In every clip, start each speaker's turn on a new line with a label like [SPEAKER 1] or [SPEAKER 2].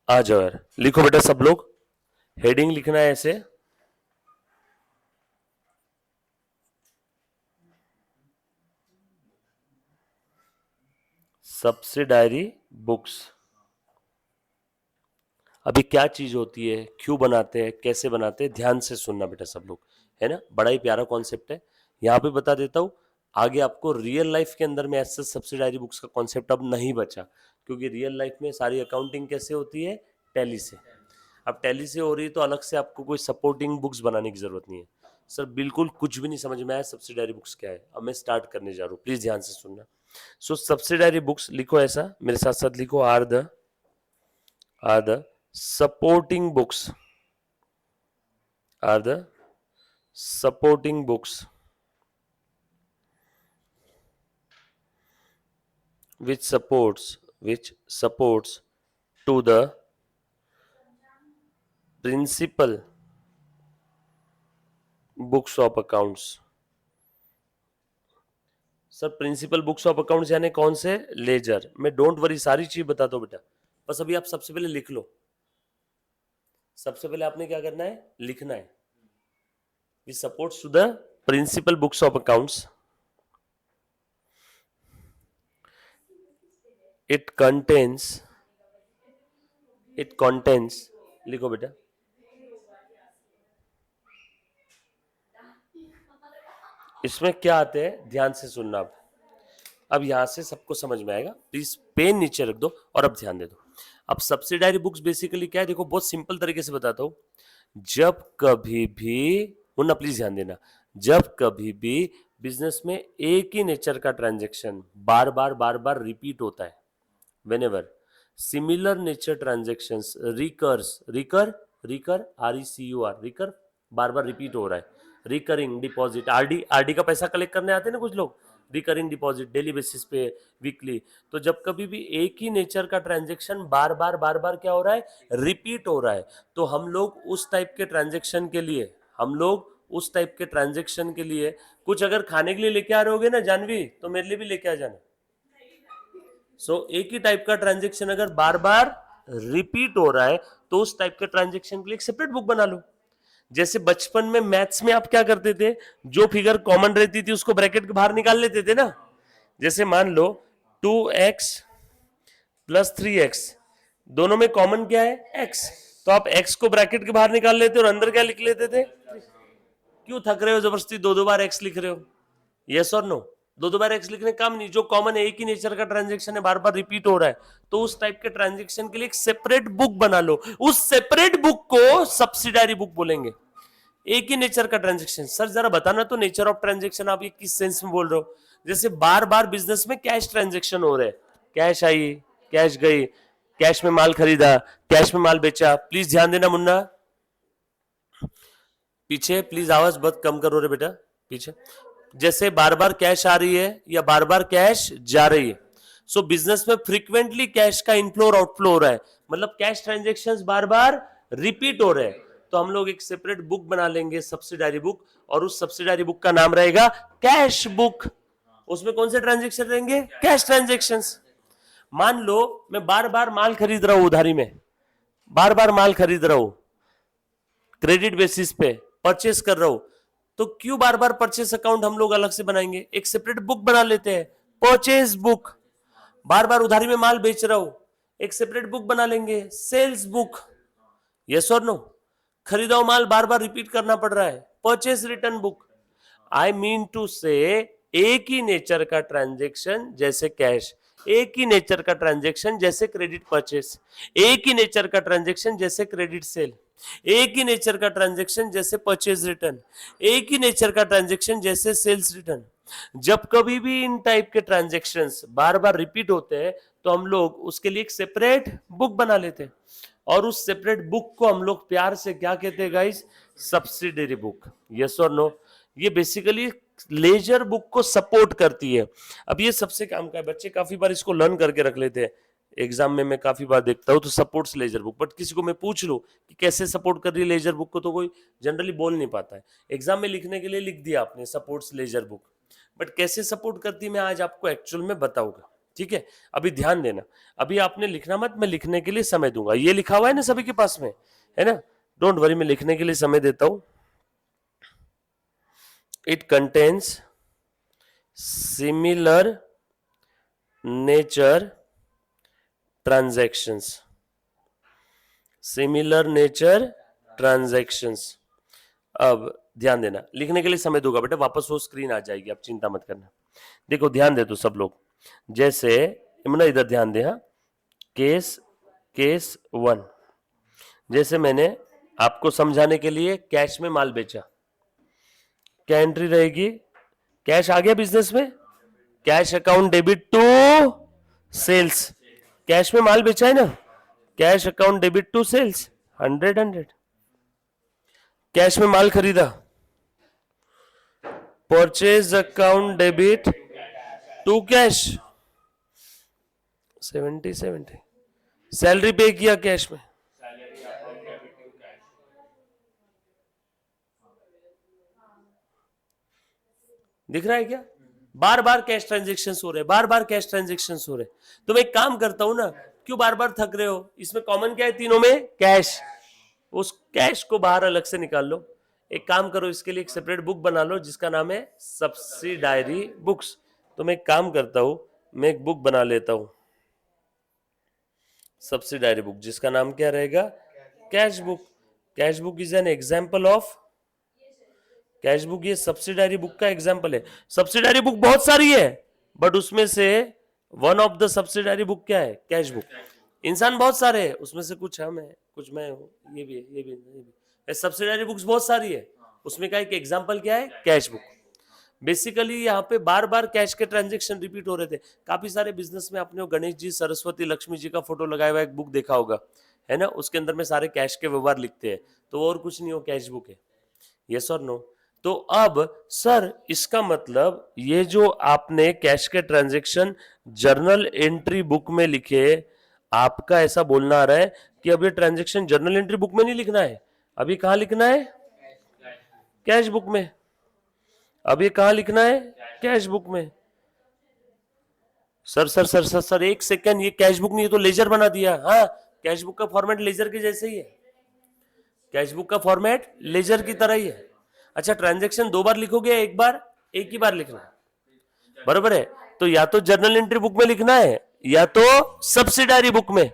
[SPEAKER 1] आ जाओ यार, लिखो बेटा सब लोग, हेडिंग लिखना है ऐसे, सब्सिडायरी बुक्स। अभी क्या चीज होती है, क्यों बनाते हैं, कैसे बनाते हैं, ध्यान से सुनना बेटा सब लोग, है ना। बड़ा ही प्यारा कॉन्सेप्ट है, यहाँ पे बता देता हूँ। आगे आपको रियल लाइफ के अंदर में ऐसे सब्सिडायरी बुक्स का कॉन्सेप्ट अब नहीं बचा, क्योंकि रियल लाइफ में सारी अकाउंटिंग कैसे होती है, टैली से। अब टैली से हो रही है तो अलग से आपको कोई सपोर्टिंग बुक्स बनाने की जरूरत नहीं है। सर बिल्कुल कुछ भी नहीं समझ में आया सब्सिडायरी बुक्स क्या है, अब मैं स्टार्ट करने जा रहा हूँ, प्लीज ध्यान से सुनना। सो सब्सिडायरी बुक्स लिखो ऐसा, मेरे साथ साथ लिखो, are the supporting books, are the supporting books which supports to the principal books of accounts। Sir principal books of accounts यानी कौन से, लेजर। मैं डोंट वरी सारी चीज बताता हूँ बेटा, बस अभी आप सबसे पहले लिख लो। सबसे पहले आपने क्या करना है, लिखना है, which supports to the principal books of accounts, it contains, लिखो बेटा, इसमें क्या आते हैं, ध्यान से सुनना। अब यहां से सबको समझ में आएगा, प्लीज पेन नीचे रख दो और अब ध्यान दे दो। अब सब्सिडायरी बुक्स बेसिकली क्या है, देखो बहुत सिंपल तरीके से बताता हूं। जब कभी भी, मुन्ना प्लीज ध्यान देना, जब कभी भी बिजनेस में एक ही नेचर का ट्रांजेक्शन बार बार रिपीट होता है, whenever similar nature transactions recur recur बार बार रिपीट हो रहा है, रिकरिंग डिपॉजिट, आरडी का पैसा कलेक्ट करने आते हैं ना कुछ लोग, रिकरिंग डिपॉजिट डेली बेसिस पे, वीकली। तो जब कभी भी एक ही नेचर का ट्रांजेक्शन बार बार क्या हो रहा है, रिपीट हो रहा है, तो हम लोग उस टाइप के ट्रांजेक्शन के लिए, कुछ अगर खाने के लिए लेके आ रहे होगे ना जानवी, तो मेरे लिए भी लेके आ जाना। एक ही टाइप का ट्रांजेक्शन अगर बार बार रिपीट हो रहा है, तो उस टाइप के ट्रांजेक्शन के लिए एक सेपरेट बुक बना लो। जैसे बचपन में मैथ्स में आप क्या करते थे, जो फिगर कॉमन रहती थी उसको ब्रैकेट के बाहर निकाल लेते थे ना। जैसे मान लो 2x प्लस 3x, दोनों में कॉमन क्या है, x, तो आप x को ब्रैकेट के बाहर निकाल लेते और अंदर क्या लिख लेते थे। क्यों थक रहे हो जबरदस्ती, दो बार x लिख रहे हो, यस और नो। दो बार एक्स लिखने काम नहीं, जो कॉमन है, एक ही नेचर का ट्रांजेक्शन है, बार बार रिपीट हो रहा है, तो उस टाइप के ट्रांजेक्शन के लिए एक सेपरेट बुक बना लो। उस सेपरेट बुक को सब्सिडायरी बुक बोलेंगे। एक ही नेचर का ट्रांजेक्शन, सर जरा बताना तो नेचर ऑफ ट्रांजेक्शन आप ये किस सेंस में बोल रहे हो। जैसे बार बार बिजनेस में कैश ट्रांजेक्शन हो रहे हैं, कैश आई, कैश गई, कैश में माल खरीदा, कैश में माल बेचा। प्लीज ध्यान देना मुन्ना, पीछे प्लीज आवाज बहुत कम करो रे बेटा, पीछे। जैसे बार बार कैश आ रही है या बार बार कैश जा रही है, सो बिजनेस में फ्रीक्वेंटली कैश का इनफ्लो और आउटफ्लो हो रहा है, मतलब कैश ट्रांजेक्शंस बार बार रिपीट हो रहे हैं, तो हम लोग एक सेपरेट बुक बना लेंगे, सब्सिडायरी बुक, और उस सब्सिडायरी बुक का नाम रहेगा कैश बुक। उसमें कौन से ट्रांजेक्शन रहेंगे, कैश ट्रांजेक्शंस। मान लो मैं बार बार माल खरीद रहा हूं उधारी में, बार बार माल खरीद रहा हूं, क्रेडिट बेसिस पे परचेस कर रहा हूं, तो क्यों बार बार परचेस अकाउंट हम लोग अलग से बनाएंगे, एक सेपरेट बुक बना लेते हैं, परचेस बुक। बार बार उधारी में माल बेच रहा हूं, एक सेपरेट बुक बना लेंगे, सेल्स बुक, यस और नो। खरीदा हुआ माल बार बार रिपीट करना पड़ रहा है, purchase return book. I mean to say एक ही नेचर का ट्रांजेक्शन जैसे कैश, एक ही नेचर का ट्रांजेक्शन जैसे क्रेडिट परचेस, एक ही नेचर का ट्रांजेक्शन जैसे क्रेडिट सेल, एक ही नेचर का ट्रांजेक्शन जैसे परचेज रिटर्न, एक ही नेचर का ट्रांजेक्शन जैसे सेल्स रिटर्न। जब कभी भी इन टाइप के ट्रांजेक्शंस बार बार रिपीट होते हैं, तो हम लोग उसके लिए एक सेपरेट बुक बना लेते हैं, और उस सेपरेट बुक को हम लोग प्यार से क्या कहते हैं गाइस, सब्सिडरी बुक, यस और नो। ये बेसिकली लेजर बुक को सपोर्ट करती है। अब ये सबसे काम का है, बच्चे काफी बार इसको लर्न करके रख लेते हैं, एग्जाम में मैं काफी बार देखता हूँ तो सपोर्ट्स लेजर बुक, बट किसी को मैं पूछ लूं कि कैसे सपोर्ट कर रही है लेजर बुक को, तो कोई जनरली बोल नहीं पाता है। एग्जाम में लिखने के लिए लिख दिया आपने सपोर्ट्स लेजर बुक, बट कैसे सपोर्ट करती है मैं आज आपको एक्चुअल में बताऊंगा। ठीक है, अभी ध्यान देना, अभी आपने लिखना मत, मैं लिखने के लिए समय दूंगा। ये लिखा हुआ है ना सभी के पास में, है ना, डोंट वरी, मैं लिखने के लिए समय देता हूं। It contains similar nature transactions, similar nature transactions. अब ध्यान देना, लिखने के लिए समय दूंगा बेटा, वापस वो स्क्रीन आ जाएगी, आप चिंता मत करना। देखो ध्यान दे तो सब लोग, जैसे इमना इधर ध्यान दे, हाँ, केस 1, जैसे मैंने आपको समझाने के लिए कैश में माल बेचा, क्या एंट्री रहेगी, कैश आ गया बिजनेस में, cash account debit to sales, cash में माल बेचा है ना, cash account debit to sales 100, cash में माल खरीदा, purchase account debit to cash 70, salary pay किया कैश में, दिख रहा है क्या, बार बार कैश ट्रांजेक्शन्स हो रहे हैं, बार बार कैश ट्रांजेक्शन्स हो रहे हैं। तो मैं एक काम करता हूं ना, क्यों बार बार थक रहे हो, इसमें कॉमन क्या है तीनों में, कैश, उस कैश को बाहर अलग से निकाल लो। एक काम करो, इसके लिए एक सेपरेट बुक बना लो जिसका नाम है सब्सिडायरी बुक्स। तो मैं एक काम करता हूं, मैं एक बुक बना लेता हूं, सब्सिडायरी बुक, जिसका नाम क्या रहेगा, cash book. Cash book is an example of, cash book ये सब्सिडायरी बुक का एग्जाम्पल है। सब्सिडायरी बुक बहुत सारी है, बट उसमें से one of the subsidiary book क्या है, कैश बुक। इंसान बहुत सारे हैं, उसमें से कुछ हम है, कुछ मैं हूँ, ये भी है, ये भी है, ये भी। सब्सिडायरी बुक्स बहुत सारी है, उसमें का एक एग्जाम्पल क्या है, कैश बुक। बेसिकली यहाँ पे बार बार कैश के ट्रांजेक्शन रिपीट हो रहे थे। काफी सारे बिजनेस में आपने गणेश जी, सरस्वती, लक्ष्मी जी का फोटो लगाया हुआ एक बुक देखा होगा, है ना, उसके अंदर में सारे कैश के व्यवहार लिखते हैं, तो और कुछ नहीं, हो कैश बुक है। यस और नो। तो अब सर इसका मतलब ये जो आपने कैश के ट्रांजैक्शन जर्नल एंट्री बुक में लिखे, आपका ऐसा बोलना आ रहा है कि अब ये ट्रांजैक्शन जर्नल एंट्री बुक में नहीं लिखना है, अभी कहां लिखना है, कैश बुक में। अब ये कहां लिखना है, कैश बुक में। Sir sir sir sir sir एक सेकंड, ये कैश बुक नहीं, ये तो लेजर बना दिया। हाँ, कैश बुक का फॉर्मेट लेजर के जैसे ही है, कैश बुक का फॉर्मेट लेजर की तरह ही है। अच्छा, ट्रांजैक्शन दो बार लिखोगे, एक बार, एक ही बार लिखना है, बरोबर है। तो या तो जर्नल एंट्री बुक में लिखना है या तो सब्सिडायरी बुक में,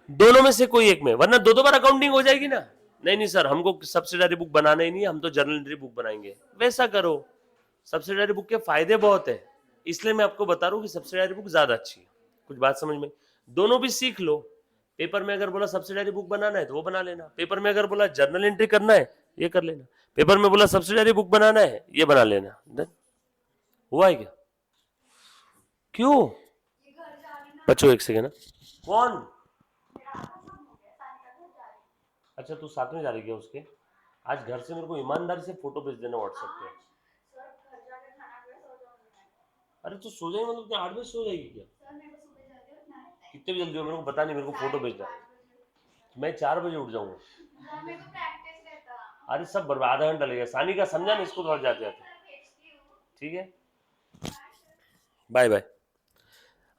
[SPEAKER 1] दोनों में से कोई एक में, वरना दो दो बार अकाउंटिंग हो जाएगी ना। नहीं नहीं सर, हमको सब्सिडायरी बुक बनाना ही नहीं, हम तो जर्नल एंट्री बुक बनाएंगे। वैसा करो, सब्सिडायरी बुक के फायदे बहुत है, इसलिए मैं आपको बता रहा हूं कि सब्सिडायरी बुक ज्यादा अच्छी है। कुछ बात समझ में, दोनों भी सीख लो। पेपर में अगर बोला सब्सिडायरी बुक बनाना है तो वो बना लेना, पेपर में अगर बोला जर्नल एंट्री करना है ये कर लेना, पेपर में बोला सब्सिडायरी बुक बनाना है ये बना लेना। हुआ है क्या, क्यों बच्चों, एक सेकेंड, कौन, अच्छा तू साथ में जा रही है उसके, आज घर से मेरे को ईमानदारी से फोटो भेज देना व्हाट्सएप पे। अरे तो सो जाएगी, मतलब 8 बजे सो जाएगी क्या, कितने बजे जल्दी हो, मेरे को पता नहीं, मेरे को फोटो भेजना, मैं 4 बजे उठ जाऊंगा। अरे सब बर्बाद, आधा घंटा लगेगा, सानी का समझा ना, इसको थोड़ा जाते जाते, ठीक है, बाय बाय।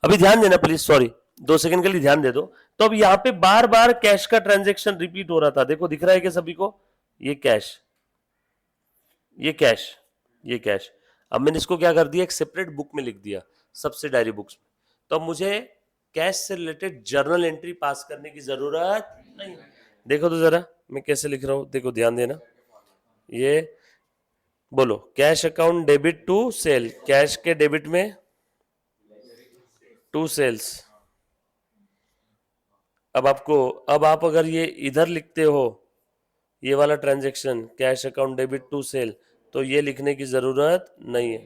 [SPEAKER 1] अभी ध्यान देना प्लीज, सॉरी 2 सेकंड के लिए ध्यान दे दो। तो अब यहाँ पे बार बार कैश का ट्रांजेक्शन रिपीट हो रहा था, देखो दिख रहा है क्या सभी को, ये कैश, ये कैश, ये कैश। अब मैंने इसको क्या कर दिया, एक सेपरेट बुक में लिख दिया, सब्सिडायरी बुक्स में। तो अब मुझे कैश से रिलेटेड जर्नल एंट्री पास करने की जरूरत नहीं। देखो तो जरा मैं कैसे लिख रहा हूं, देखो ध्यान देना, ये बोलो cash account debit to sale, cash के डेबिट में टू सेल्स। अब आपको, अब आप अगर ये इधर लिखते हो, ये वाला transaction cash account debit to sale, तो ये लिखने की जरूरत नहीं है,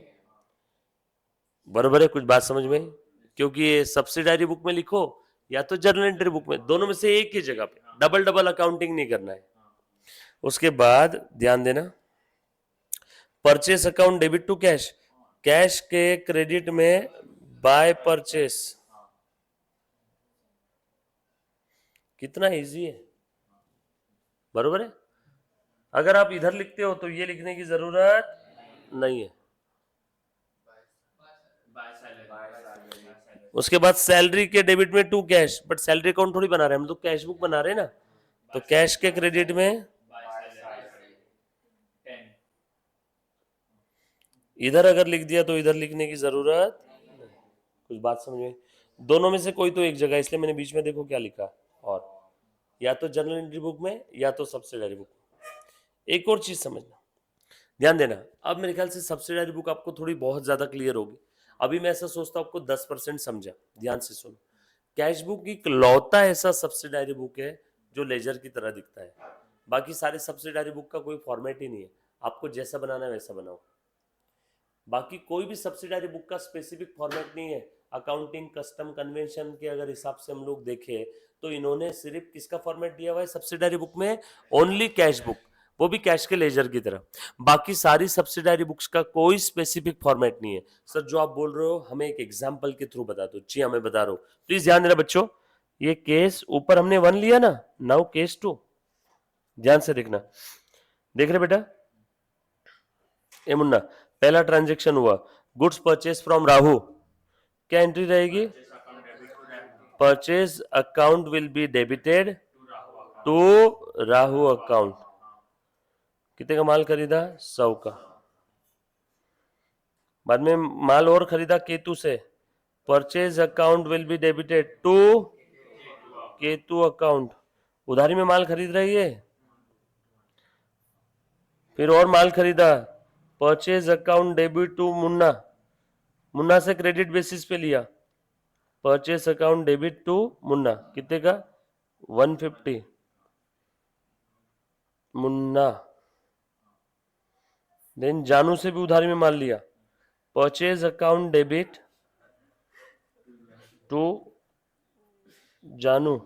[SPEAKER 1] बरोबर है। कुछ बात समझ में, क्योंकि ये सब्सिडायरी बुक में लिखो या तो जर्नल एंट्री बुक में, दोनों में से एक ही जगह पे, डबल डबल अकाउंटिंग नहीं करना है। उसके बाद ध्यान देना, purchase account debit to cash, cash के क्रेडिट में बाय परचेस, कितना इजी है, बरोबर है। अगर आप इधर लिखते हो तो ये लिखने की जरूरत नहीं है, उसके बाद सैलरी के डेबिट में to cash, but salary account थोड़ी बना रहे हैं हम, तो कैश बुक बना रहे हैं ना, तो कैश के क्रेडिट में इधर अगर लिख दिया तो इधर लिखने की जरूरत, कुछ बात समझ में, दोनों में से कोई तो एक जगह, इसलिए मैंने बीच में देखो क्या लिखा, और या तो जर्नल एंट्री बुक में या तो सब्सिडरी बुक में। एक और चीज समझना, ध्यान देना, अब मेरे ख्याल से सब्सिडरी बुक आपको थोड़ी बहुत ज्यादा क्लियर होगी। अभी मैं ऐसा सोचता हूँ आपको 10% समझा, ध्यान से सुनो। कैश बुक एक लौता ऐसा सब्सिडरी बुक है जो लेजर की तरह दिखता है, बाकी सारे सब्सिडरी बुक का कोई फॉर्मेट ही नहीं है, आपको जैसा बनाना है वैसा बनाओ। बाकी कोई भी सब्सिडरी बुक का स्पेसिफिक फॉर्मेट नहीं है। अकाउंटिंग कस्टम कन्वेंशन के अगर हिसाब से हम लोग देखें तो इन्होंने सिर्फ किसका फॉर्मेट दिया हुआ है सब्सिडरी बुक में, ओनली कैश बुक, वो भी कैश के लेजर की तरह। बाकी सारी सब्सिडरी बुक्स का कोई स्पेसिफिक फॉर्मेट नहीं है। सर जो आप बोल रहे हो हमें एक एग्जांपल के थ्रू बता दो। जी हमें बता रहा हूं, प्लीज ध्यान देना बच्चों, ये केस ऊपर हमने 1 लिया ना, नाउ केस 2, ध्यान से देखना। देख रहे बेटा, ए मुन्ना, पहला ट्रांजेक्शन हुआ गुड्स परचेज फ्रॉम राहु, क्या एंट्री रहेगी, purchase account will be debited to Rahu account. कितने का माल खरीदा, 100 का। बाद में माल और खरीदा केतु से, purchase account will be debited to Ketu account. उधारी में माल खरीद रही है, फिर और माल खरीदा, purchase account debit to Munna, Munna से क्रेडिट बेसिस पे लिया, purchase account debit to Munna, कितने का, 150, मुन्ना। देन जानू से भी उधारी में माल लिया, परचेज अकाउंट डेबिट टू जानू,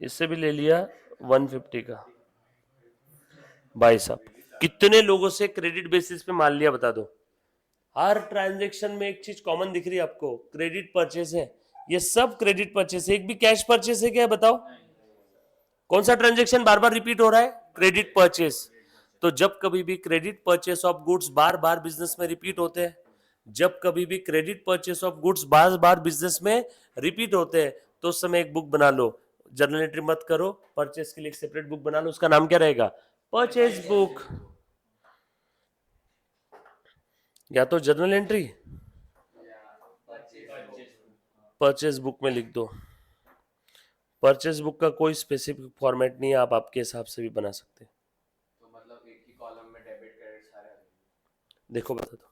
[SPEAKER 1] इससे भी ले लिया 150 का। भाई साहब कितने लोगों से क्रेडिट बेसिस पे माल लिया बता दो। हर ट्रांजैक्शन में एक चीज कॉमन दिख रही है आपको, क्रेडिट परचेज है, ये सब क्रेडिट परचेज है, एक भी कैश परचेज है क्या है बताओ। कौन सा ट्रांजैक्शन बार बार रिपीट हो रहा है, क्रेडिट परचेज। तो जब कभी भी credit purchase of goods bar bar business में रिपीट होते हैं, जब कभी भी credit purchase of goods bar bar business में रिपीट होते हैं, तो उस समय एक बुक बना लो, जर्नल एंट्री मत करो, परचेज के लिए एक सेपरेट बुक बना लो, उसका नाम क्या रहेगा, परचेज बुक। या तो जर्नल एंट्री परचेज बुक में लिख दो। परचेज बुक का कोई स्पेसिफिक फॉर्मेट नहीं है, आप आपके हिसाब से भी बना सकते हैं।
[SPEAKER 2] तो मतलब एक ही कॉलम में डेबिट क्रेडिट सारे आ जाएंगे।
[SPEAKER 1] देखो बता दो,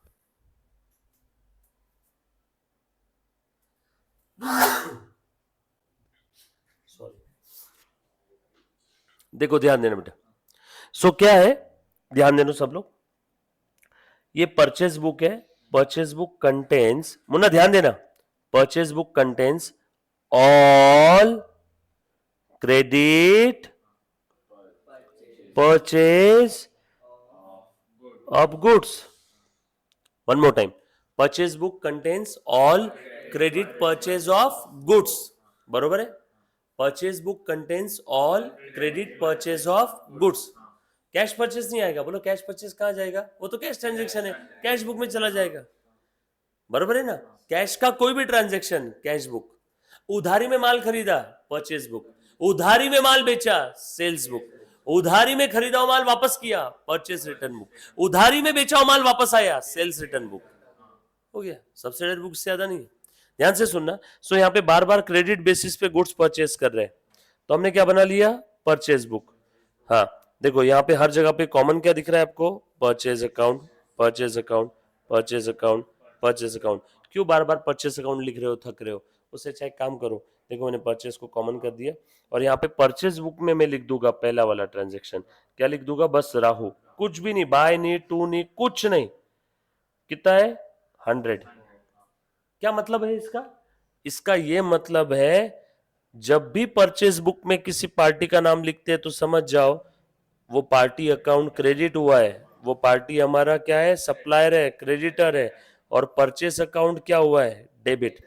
[SPEAKER 1] सॉरी, देखो ध्यान देना बेटा। सो क्या है, ध्यान देना सब लोग, ये परचेज बुक है, परचेज बुक कंटेन्स, मुन्ना ध्यान देना, purchase book contains all credit purchase of goods. One more time, purchase book contains all credit purchase of goods, बरोबर है, purchase book contains all credit purchase of goods. Cash purchase नहीं आएगा, बोलो cash purchase कहां जाएगा, वो तो cash transaction है, कैश बुक में चला जाएगा, बरोबर है ना। कैश का कोई भी ट्रांजेक्शन कैश बुक, उधारी में माल खरीदा परचेज बुक, उधारी में माल बेचा सेल्स बुक, उधारी में खरीदा हुआ माल वापस किया परचेज रिटर्न बुक, उधारी में बेचा हुआ माल वापस आया सेल्स रिटर्न बुक, हो गया। सब्सिडरी बुक से ज्यादा नहीं है, ध्यान से सुनना। सो यहाँ पे बार बार क्रेडिट बेसिस पे गुड्स परचेज कर रहे हैं, तो हमने क्या बना लिया, परचेज बुक। हाँ देखो यहाँ पे हर जगह पे कॉमन क्या दिख रहा है आपको, purchase account, purchase account, purchase account, purchase account. क्यों बार बार परचेज अकाउंट लिख रहे हो, थक रहे हो, उससे अच्छा एक काम करो, देखो मैंने परचेज को कॉमन कर दिया, और यहाँ पे परचेज बुक में मैं लिख दूंगा पहला वाला ट्रांजेक्शन, क्या लिख दूंगा, बस राहु, कुछ भी नहीं, बाय नहीं, टू नहीं, कुछ नहीं। कितना है, 100। क्या मतलब है इसका, इसका ये मतलब है जब भी परचेज बुक में किसी पार्टी का नाम लिखते हैं तो समझ जाओ वो पार्टी अकाउंट क्रेडिट हुआ है, वो पार्टी हमारा क्या है, सप्लायर है, क्रेडिटर है, और परचेस अकाउंट क्या हुआ है, डेबिट।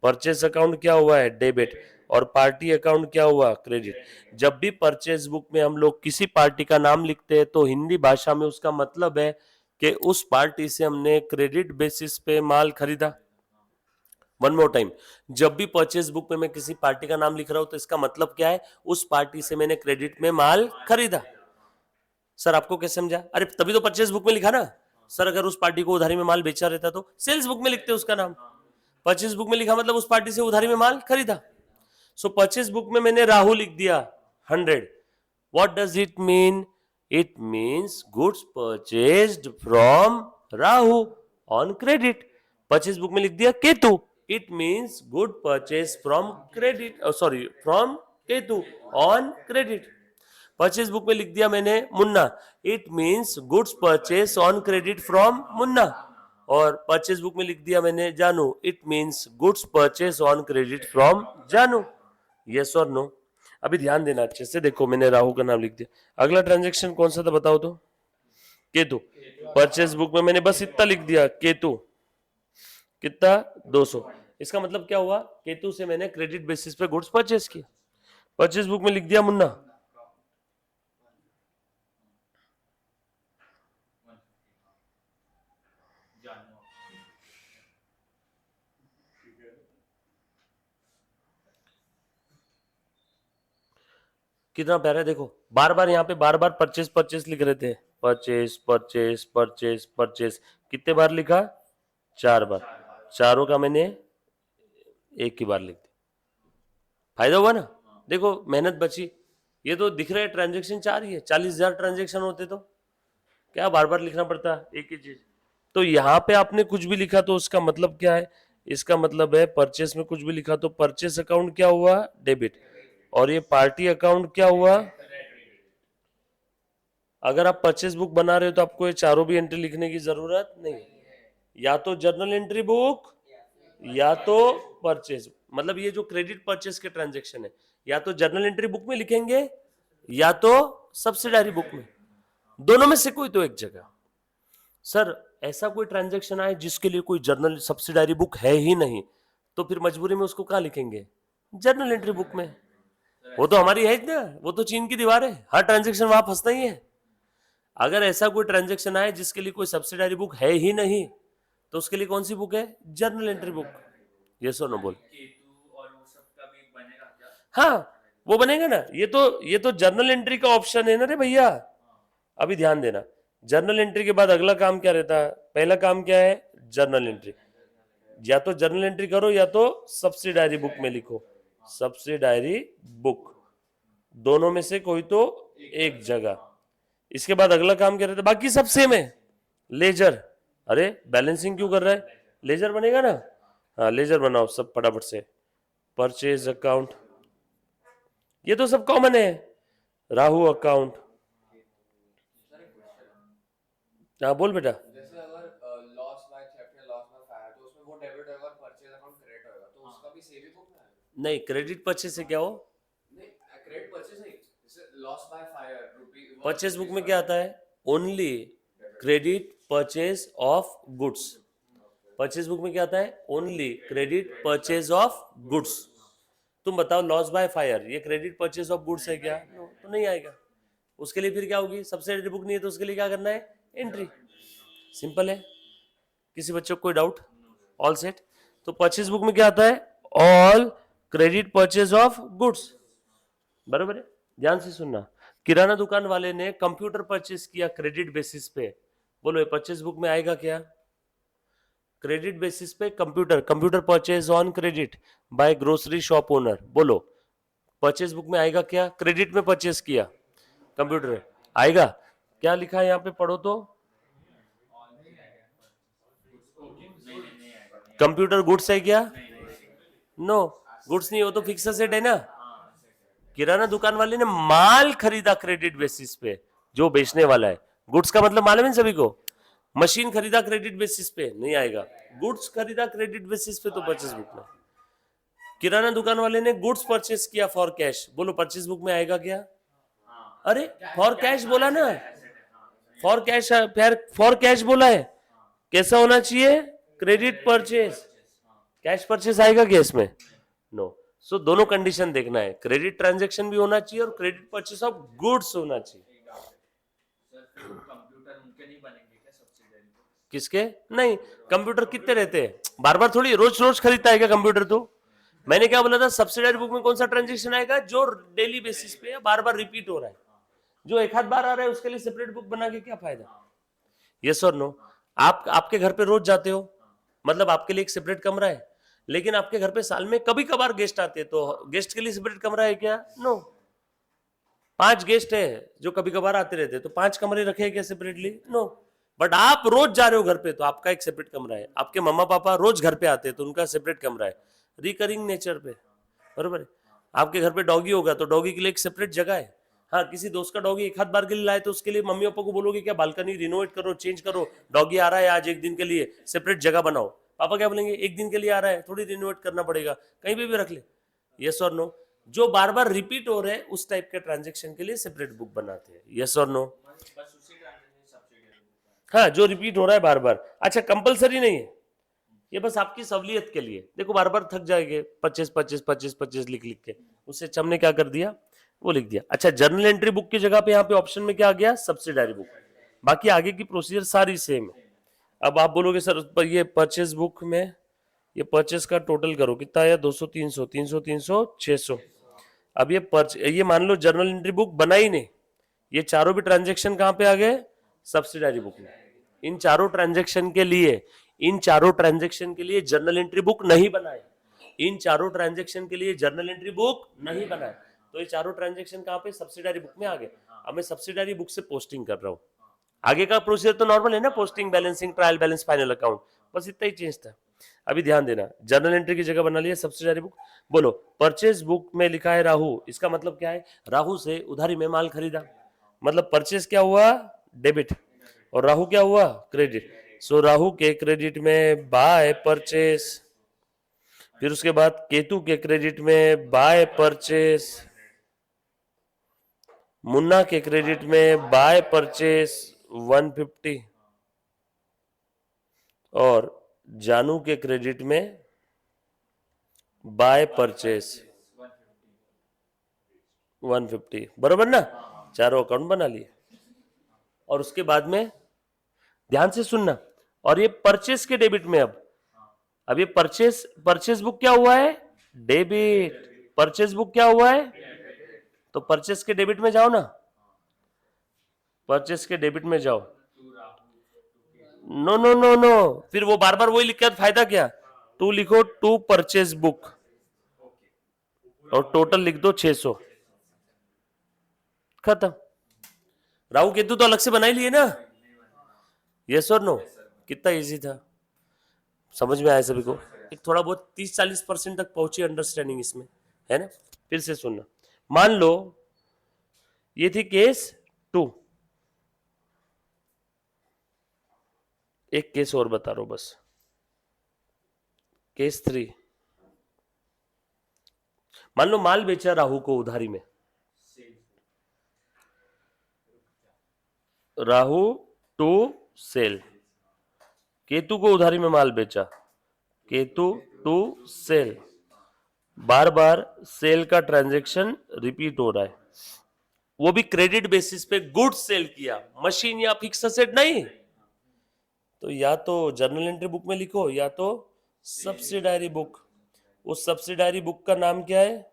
[SPEAKER 1] परचेस अकाउंट क्या हुआ है, डेबिट, और पार्टी अकाउंट क्या हुआ, क्रेडिट। जब भी परचेस बुक में हम लोग किसी पार्टी का नाम लिखते हैं तो हिंदी भाषा में उसका मतलब है कि उस पार्टी से हमने क्रेडिट बेसिस पे माल खरीदा, वन मोर टाइम, जब भी परचेज बुक में मैं किसी पार्टी का नाम लिख रहा हूं तो इसका मतलब क्या है, उस पार्टी से मैंने क्रेडिट में माल खरीदा। सर आपको कैसे समझा? अरे तभी तो परचेज बुक में लिखा ना। सर अगर उस पार्टी को उधारी में माल बेचा रहता तो सेल्स बुक में लिखते उसका नाम। परचेज बुक में लिखा मतलब उस पार्टी से उधारी में माल खरीदा। सो परचेज बुक में मैंने राहु लिख दिया 100। What does it mean? It means goods purchased from Rahu on credit. Purchase book में लिख दिया Ketu, it means good purchase from credit, sorry from Ketu on credit. Purchase book में लिख दिया मैंने Munna, it means goods purchase on credit from Munna. और purchase book में लिख दिया मैंने जानू, it means goods purchase on credit from जानू। यस और नो? अभी ध्यान देना अच्छे से, देखो मैंने राहु का नाम लिख दिया। अगला ट्रांजेक्शन कौन सा था बताओ तो? केतु। परचेज बुक में मैंने बस इतना लिख दिया केतु, कितना 200। इसका मतलब क्या हुआ? केतु से मैंने क्रेडिट बेसिस पे गुड्स परचेज किया। परचेज बुक में लिख दिया मुन्ना, कितना प्यारा है देखो, बार बार यहाँ पे बार बार परचेस परचेस लिख रहे थे, परचेस परचेस परचेस परचेस। कितने बार लिखा? 4 बार। चारों का मैंने एक ही बार लिख दिया। फायदा हुआ ना? देखो मेहनत बची। ये तो दिख रहा है ट्रांजेक्शन 4 ही है, 40,000 ट्रांजेक्शन होते तो क्या बार बार लिखना पड़ता एक ही चीज। तो यहाँ पे आपने कुछ भी लिखा तो उसका मतलब क्या है? इसका मतलब है परचेस में कुछ भी लिखा तो परचेस अकाउंट क्या हुआ? डेबिट। और ये पार्टी अकाउंट क्या हुआ? अगर आप परचेस बुक बना रहे हो तो आपको ये चारों भी एंट्री लिखने की जरूरत नहीं, या तो जर्नल एंट्री बुक या तो परचेस। मतलब ये जो क्रेडिट परचेस के ट्रांजेक्शन है, या तो जर्नल एंट्री बुक में लिखेंगे या तो सब्सिडारी बुक में, दोनों में से कोई तो एक जगह। सर ऐसा कोई ट्रांजेक्शन आए जिसके लिए कोई जर्नल सब्सिडारी बुक है ही नहीं, तो फिर मजबूरी में उसको कहाँ लिखेंगे? जर्नल एंट्री बुक में। वो तो हमारी है ही ना, वो तो चीन की दीवार है, हर ट्रांजेक्शन वहां फंसता ही है। अगर ऐसा कोई ट्रांजेक्शन आए जिसके लिए कोई सब्सिडारी बुक है ही नहीं, तो उसके लिए कौन सी बुक है? Journal entry book. यस और नो बोल। हाँ वो बनेगा ना। ये तो जर्नल एंट्री का ऑप्शन है ना रे भैया। अभी ध्यान देना, जर्नल एंट्री के बाद अगला काम क्या रहता है? पहला काम क्या है? Journal entry. या तो जर्नल एंट्री करो या तो सब्सिडायरी बुक में लिखो, सब्सिडायरी बुक, दोनों में से कोई तो एक जगह। इसके बाद अगला काम क्या रहता है? बाकी सब सेम है। लेजर, अरे बैलेंसिंग क्यों कर रहा है? लेजर बनेगा ना। हाँ लेजर बनाओ सब फटाफट से। परचेज अकाउंट, ये तो सब कॉमन है। राहु अकाउंट, हाँ बोल बेटा।
[SPEAKER 2] जैसे अगर लॉस बाय थेफ्ट या लॉस बाय फायर तो उसमें वो डेबिट होगा और परचेज अकाउंट क्रेडिट होगा, तो उसका भी सेम ही बुक में आएगा?
[SPEAKER 1] नहीं, क्रेडिट परचेज से क्या हो?
[SPEAKER 2] नहीं, क्रेडिट परचेज नहीं, जैसे loss by fire rupee
[SPEAKER 1] purchase book में क्या आता है? Only credit purchase of goods. Purchase book में क्या आता है? Only credit purchase of goods. तुम बताओ लॉस बाय फायर ये क्रेडिट परचेज ऑफ गुड्स है क्या? तो नहीं आएगा। उसके लिए फिर क्या होगी? सब्सिडायरी बुक नहीं है तो उसके लिए क्या करना है? एंट्री। सिंपल है। किसी बच्चे को कोई डाउट? All set. तो परचेज बुक में क्या आता है? All credit purchase of goods. बराबर है। ध्यान से सुनना, किराना दुकान वाले ने कंप्यूटर परचेज किया क्रेडिट बेसिस पे, बोलो ये परचेज बुक में आएगा क्या? क्रेडिट बेसिस पे computer, computer purchase on credit by grocery shop owner, बोलो परचेज बुक में आएगा क्या? क्रेडिट में परचेज किया कंप्यूटर है, आएगा क्या? लिखा है यहाँ पे पढ़ो तो, कंप्यूटर गुड्स है क्या? नो, गुड्स नहीं हो तो फिक्स एसेट है ना। किराना दुकान वाले ने माल खरीदा क्रेडिट बेसिस पे, जो बेचने वाला है। गुड्स का मतलब मालूम है सभी को? मशीन खरीदा क्रेडिट बेसिस पे, नहीं आएगा। गुड्स खरीदा क्रेडिट बेसिस पे तो परचेज बुक में। किराना दुकान वाले ने गुड्स परचेज किया फॉर कैश, बोलो परचेज बुक में आएगा क्या? अरे फॉर कैश बोला ना, फॉर कैश, फॉर कैश बोला है। कैसा होना चाहिए? Credit purchase. कैश परचेज आएगा क्या इसमें? नो। सो दोनों कंडीशन देखना है, क्रेडिट ट्रांजैक्शन भी होना चाहिए और क्रेडिट परचेज ऑफ गुड्स होना चाहिए।
[SPEAKER 2] कंप्यूटर उनके नहीं बनेंगे क्या सब्सिडायरी?
[SPEAKER 1] किसके? नहीं, कंप्यूटर कितने रहते हैं? बार बार थोड़ी रोज रोज खरीदता है क्या कंप्यूटर? तो मैंने क्या बोला था, सब्सिडायरी बुक में कौन सा ट्रांजेक्शन आएगा? जो डेली बेसिस पे बार बार रिपीट हो रहा है। जो एक आध बार आ रहा है उसके लिए सेपरेट बुक बना के क्या फायदा? यस और नो? आप आपके घर पे रोज जाते हो, मतलब आपके लिए एक सेपरेट कमरा है, लेकिन आपके घर पे साल में कभी कभार गेस्ट आते हैं, तो गेस्ट के लिए सेपरेट कमरा है क्या? नो। 5 गेस्ट है जो कभी कभार आते रहते हैं, तो 5 कमरे रखे हैं क्या सेपरेटली? नो। बट आप रोज जा रहे हो घर पे, तो आपका एक सेपरेट कमरा है। आपके मम्मा पापा रोज घर पे आते हैं, तो उनका सेपरेट कमरा है, रिकरिंग नेचर पे, बरोबर है? आपके घर पे डॉगी होगा तो डॉगी के लिए एक सेपरेट जगह है। हाँ, किसी दोस्त का डॉगी एक आध बार के लिए लाए तो उसके लिए मम्मी पापा को बोलोगे क्या, बालकनी रिनोवेट करो, चेंज करो, डॉगी आ रहा है आज एक दिन के लिए, सेपरेट जगह बनाओ। पापा क्या बोलेंगे, एक दिन के लिए आ रहा है, थोड़ी रिनोवेट करना पड़ेगा, कहीं पे भी रख ले। यस और नो? जो बार बार रिपीट हो रहे हैं उस टाइप के ट्रांजेक्शन के लिए सेपरेट बुक बनाते हैं। यस और नो?
[SPEAKER 3] बस उसी ट्रांजेक्शन सब्सिडियरी बुक
[SPEAKER 1] हाँ, जो रिपीट हो रहा है बार बार। अच्छा, कंपलसरी नहीं है, ये बस आपकी सहूलियत के लिए। देखो बार बार थक जाएंगे 25 लिख लिख के, उससे अच्छा हमने क्या कर दिया, वो लिख दिया। अच्छा, जर्नल एंट्री बुक की जगह पे यहाँ पे ऑप्शन में क्या आ गया? Subsidiary book. बाकी आगे की प्रोसीजर सारी सेम है। अब आप बोलोगे सर पर ये परचेज बुक में ये परचेज का टोटल करो, कितना आया? 200 300 300 300 600। अब ये मान लो जर्नल एंट्री बुक बना ही नहीं, ये चारों भी ट्रांजेक्शन कहाँ पे आ गए? सब्सिडायरी बुक में। इन चारों ट्रांजेक्शन के लिए जर्नल एंट्री बुक नहीं बनाए, इन चारों ट्रांजेक्शन के लिए जर्नल एंट्री बुक नहीं बनाए, तो ये चारों ट्रांजेक्शन कहाँ पे? सब्सिडायरी बुक में आ गए। अब मैं सब्सिडायरी बुक से पोस्टिंग कर रहा हूँ। आगे का प्रोसीजर तो नॉर्मल है ना, posting, balancing, trial balance, final account, बस इतना ही चेंज था। अभी ध्यान देना, जर्नल एंट्री की जगह बना लिया सब्सिडायरी बुक। बोलो, परचेज बुक में लिखा है राहु, इसका मतलब क्या है? राहु से उधारी में माल खरीदा, मतलब परचेज क्या हुआ? डेबिट, और राहु क्या हुआ? क्रेडिट। सो राहु के क्रेडिट में बाय परचेज, फिर उसके बाद केतु के क्रेडिट में बाय परचेज, मुन्ना के क्रेडिट में बाय परचेज 150, और जानू के क्रेडिट में बाय परचेज 150, बरोबर ना? चारों अकाउंट बना लिए। और उसके बाद में ध्यान से सुनना, और ये परचेज के डेबिट में, अब ये परचेज बुक क्या हुआ है? डेबिट। परचेज बुक क्या हुआ है? तो परचेज के डेबिट में जाओ ना, परचेज के डेबिट में जाओ। नो नो नो नो, फिर वो बार बार वही लिख कर फायदा क्या? टू लिखो, टू परचेज बुक, और टोटल लिख दो 600, खत्म। राहु केतु तो अलग से बना ही लिए ना? यस और नो? कितना इजी था, समझ में आया सभी को? एक थोड़ा बहुत 30-40% तक पहुंची अंडरस्टैंडिंग इसमें, है ना? फिर से सुनना, मान लो ये थी केस 2, एक केस और बता रहा हूं बस, केस 3। मान लो माल बेचा राहु को उधारी में, राहु टू सेल, केतु को उधारी में माल बेचा, केतु टू सेल, बार बार सेल का ट्रांजैक्शन रिपीट हो रहा है, वो भी क्रेडिट बेसिस पे गुड्स सेल किया, मशीन या फिक्स एसेट नहीं। तो या तो जर्नल एंट्री बुक में लिखो या तो सब्सिडायरी बुक। उस सब्सिडायरी बुक का नाम क्या है?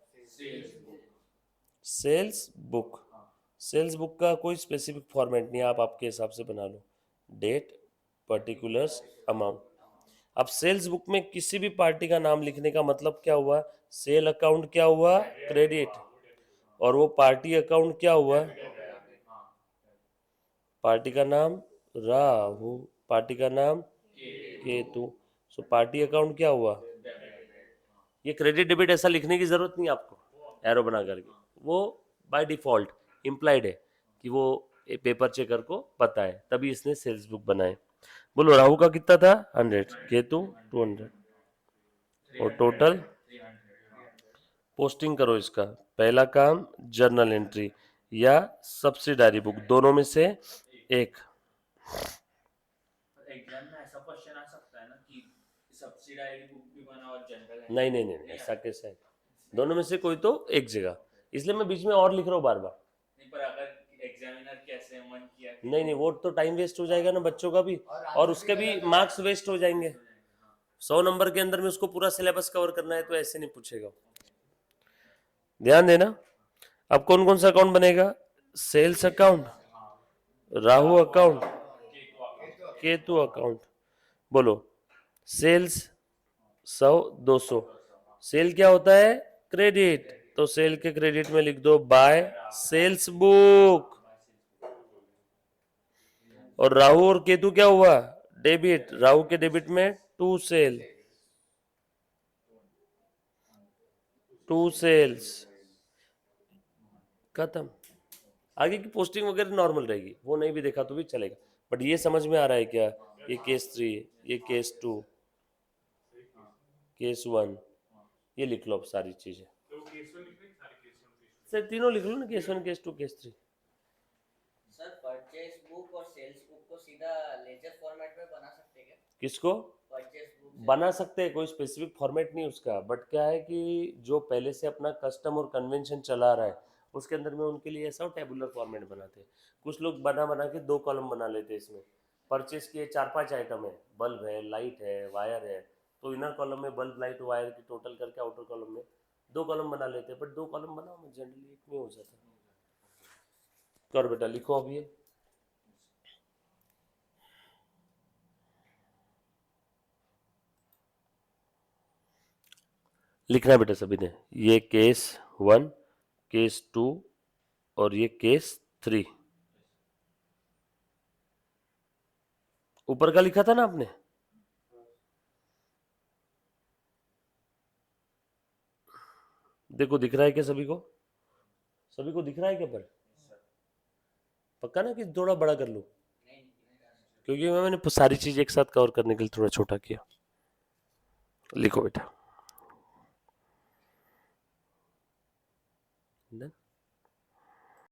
[SPEAKER 1] Sales book. सेल्स बुक का कोई स्पेसिफिक फॉर्मेट नहीं, आप आपके हिसाब से बना लो, डेट, पर्टिकुलर्स, अमाउंट। अब सेल्स बुक में किसी भी पार्टी का नाम लिखने का मतलब क्या हुआ? सेल अकाउंट क्या हुआ? क्रेडिट, और वो पार्टी अकाउंट क्या हुआ? पार्टी का नाम राहु, पार्टी का नाम केतु, सो पार्टी अकाउंट क्या हुआ? ये क्रेडिट डेबिट ऐसा लिखने की जरूरत नहीं आपको एरो बना करके, वो बाय डिफॉल्ट इम्प्लाइड है कि वो पेपर चेकर को पता है, तभी इसने सेल्स बुक बनाए। बोलो, राहु का कितना था? 100, केतु 200, और टोटल पोस्टिंग करो इसका। पहला काम जर्नल एंट्री या सब्सिडायरी बुक, दोनों में से एक।
[SPEAKER 3] एग्जाम में ऐसा क्वेश्चन आ सकता है ना कि सब्सिडायरी बुक भी बना और जनरल
[SPEAKER 1] नहीं नहीं नहीं, ऐसा कैसा है? दोनों में से कोई तो एक जगह, इसलिए मैं बीच में और लिख रहा हूँ बार बार।
[SPEAKER 3] नहीं, पर अगर एग्जामिनर के कैसे मन किया
[SPEAKER 1] नहीं नहीं, वो तो टाइम वेस्ट हो जाएगा ना बच्चों का भी, और उसके भी मार्क्स वेस्ट हो जाएंगे। 100 नंबर के अंदर में उसको पूरा सिलेबस कवर करना है, तो ऐसे नहीं पूछेगा। ध्यान देना। अब कौन कौन सा अकाउंट बनेगा? Sales account, Rahu account, Ketu account. बोलो, सेल्स 100 200। सेल क्या होता है? क्रेडिट। तो सेल के क्रेडिट में लिख दो बाय सेल्स बुक। और राहु और केतु क्या हुआ? डेबिट। राहु के डेबिट में टू सेल, टू सेल्स, खत्म। आगे की पोस्टिंग वगैरह नॉर्मल रहेगी, वो नहीं भी देखा तो भी चलेगा, बट ये समझ में आ रहा है क्या? ये केस 3, ये केस 2, केस 1, ये लिख लो अब सारी चीजें। सर तीनों लिख लो ना, case 1, case 2, case 3।
[SPEAKER 4] Sir purchase book और सेल्स बुक को सीधा लेजर फॉर्मेट में बना सकते हैं क्या?
[SPEAKER 1] किसको
[SPEAKER 4] परचेस बुक
[SPEAKER 1] बना सकते हैं? कोई स्पेसिफिक फॉर्मेट नहीं उसका, बट क्या है कि जो पहले से अपना कस्टम और कन्वेंशन चला रहा है उसके अंदर में उनके लिए ऐसा टेबुलर फॉर्मेट बनाते हैं। कुछ लोग बना बना के 2 कॉलम बना लेते हैं। इसमें परचेस के 4-5 आइटम है, बल्ब है, लाइट है, वायर है, तो इनर कॉलम में बल्ब, लाइट, वायर की टोटल करके आउटर कॉलम में 2 कॉलम बना लेते हैं। बट 2 कॉलम बनाओ मत, जनरली एक में हो जाता है। कर बेटा लिखो अब ये। लिखना है बेटा सभी ने, ये केस 1, केस 2 और ये केस 3। ऊपर का लिखा था ना आपने? देखो दिख रहा है क्या सभी को? सभी को दिख रहा है क्या? पर पक्का ना कि थोड़ा बड़ा कर लूं? क्योंकि मैंने सारी चीज एक साथ कवर करने के लिए थोड़ा छोटा किया। लिखो बेटा। Done?